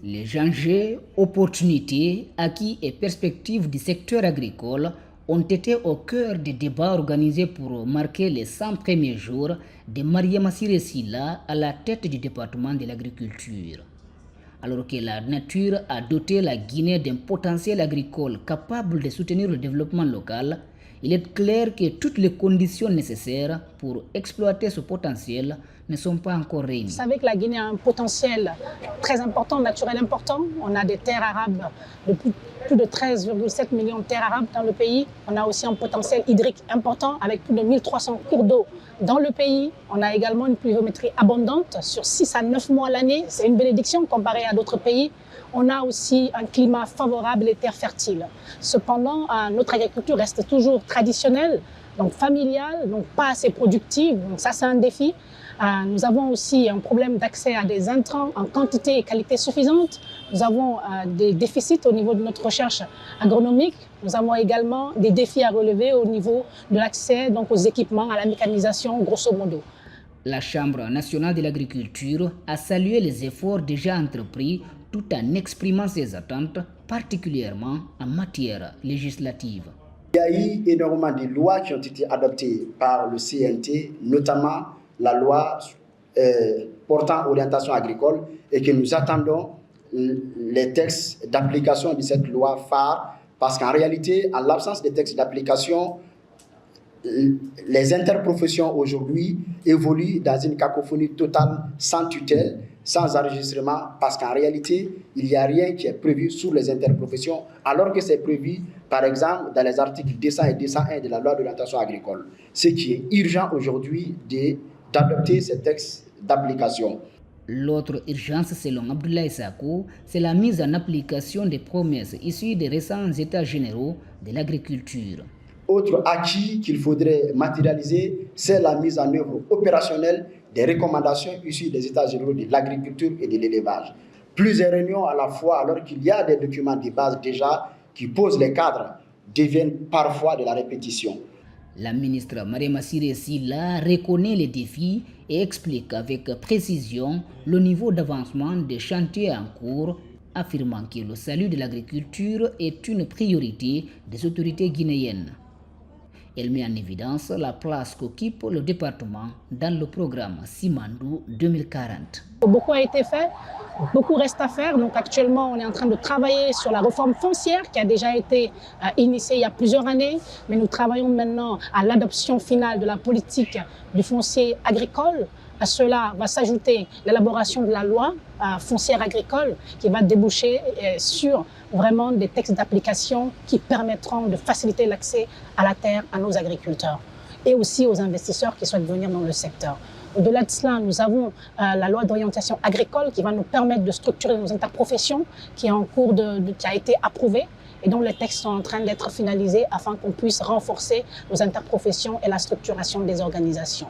Les enjeux, opportunités, acquis et perspectives du secteur agricole ont été au cœur des débats organisés pour marquer les 100 premiers jours de Mariama Siré Sylla à la tête du département de l'agriculture. Alors que la nature a doté la Guinée d'un potentiel agricole capable de soutenir le développement local, il est clair que toutes les conditions nécessaires pour exploiter ce potentiel ne sont pas encore réunies. Vous savez que la Guinée a un potentiel très important, naturel important. On a des terres arables de plus de 13,7 millions de terres arables dans le pays. On a aussi un potentiel hydrique important avec plus de 1300 cours d'eau dans le pays. On a également une pluviométrie abondante sur 6 à 9 mois l'année. C'est une bénédiction comparée à d'autres pays. On a aussi un climat favorable et terres fertiles. Cependant, notre agriculture reste toujours traditionnelle, donc familiale, donc pas assez productive. Donc ça, c'est un défi. Nous avons aussi un problème d'accès à des intrants en quantité et qualité suffisante. Nous avons des déficits au niveau de notre recherche agronomique. Nous avons également des défis à relever au niveau de l'accès aux équipements, à la mécanisation, grosso modo. La Chambre nationale de l'agriculture a salué les efforts déjà entrepris tout en exprimant ses attentes, particulièrement en matière législative. Il y a eu énormément de lois qui ont été adoptées par le CNT, notamment la loi portant orientation agricole, et que nous attendons les textes d'application de cette loi phare, parce qu'en réalité, en l'absence des textes d'application, les interprofessions aujourd'hui évoluent dans une cacophonie totale, sans tutelle, sans enregistrement, parce qu'en réalité, il n'y a rien qui est prévu sur les interprofessions, alors que c'est prévu, par exemple, dans les articles 200 et 201 de la loi d'orientation agricole. Ce qui est urgent aujourd'hui d'adopter ces textes d'application. L'autre urgence, selon Abdoulaye Sakou, c'est la mise en application des promesses issues des récents états généraux de l'agriculture. Autre acquis qu'il faudrait matérialiser, c'est la mise en œuvre opérationnelle des recommandations issues des états généraux de l'agriculture et de l'élevage. Plusieurs réunions à la fois, alors qu'il y a des documents de base déjà qui posent les cadres, deviennent parfois de la répétition. La ministre Mariama Siré Sylla reconnaît les défis et explique avec précision le niveau d'avancement des chantiers en cours, affirmant que le salut de l'agriculture est une priorité des autorités guinéennes. Elle met en évidence la place qu'occupe le département dans le programme Simandou 2040. Beaucoup a été fait, beaucoup reste à faire. Donc actuellement, on est en train de travailler sur la réforme foncière qui a déjà été initiée il y a plusieurs années. Mais nous travaillons maintenant à l'adoption finale de la politique du foncier agricole. À cela va s'ajouter l'élaboration de la loi foncière agricole qui va déboucher sur vraiment des textes d'application qui permettront de faciliter l'accès à la terre à nos agriculteurs et aussi aux investisseurs qui souhaitent venir dans le secteur. Au-delà de cela, nous avons la loi d'orientation agricole qui va nous permettre de structurer nos interprofessions, qui est en cours qui a été approuvée et dont les textes sont en train d'être finalisés afin qu'on puisse renforcer nos interprofessions et la structuration des organisations.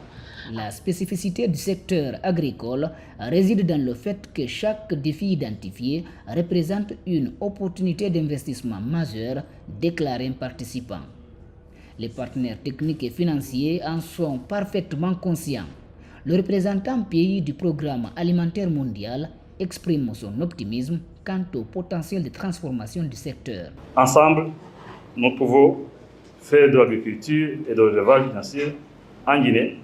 La spécificité du secteur agricole réside dans le fait que chaque défi identifié représente une opportunité d'investissement majeure, déclare un participant. Les partenaires techniques et financiers en sont parfaitement conscients. Le représentant pays du programme alimentaire mondial exprime son optimisme quant au potentiel de transformation du secteur. Ensemble, nous pouvons faire de l'agriculture et de l'élevage financier en Guinée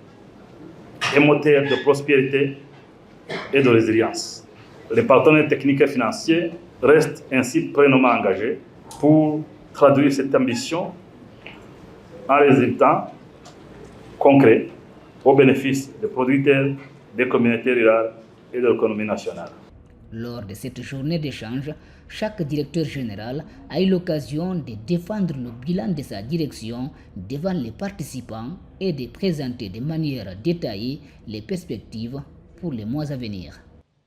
un moteur de prospérité et de résilience. Les partenaires techniques et financiers restent ainsi pleinement engagés pour traduire cette ambition en résultats concrets au bénéfice des producteurs, des communautés rurales et de l'économie nationale. Lors de cette journée d'échange, chaque directeur général a eu l'occasion de défendre le bilan de sa direction devant les participants et de présenter de manière détaillée les perspectives pour les mois à venir.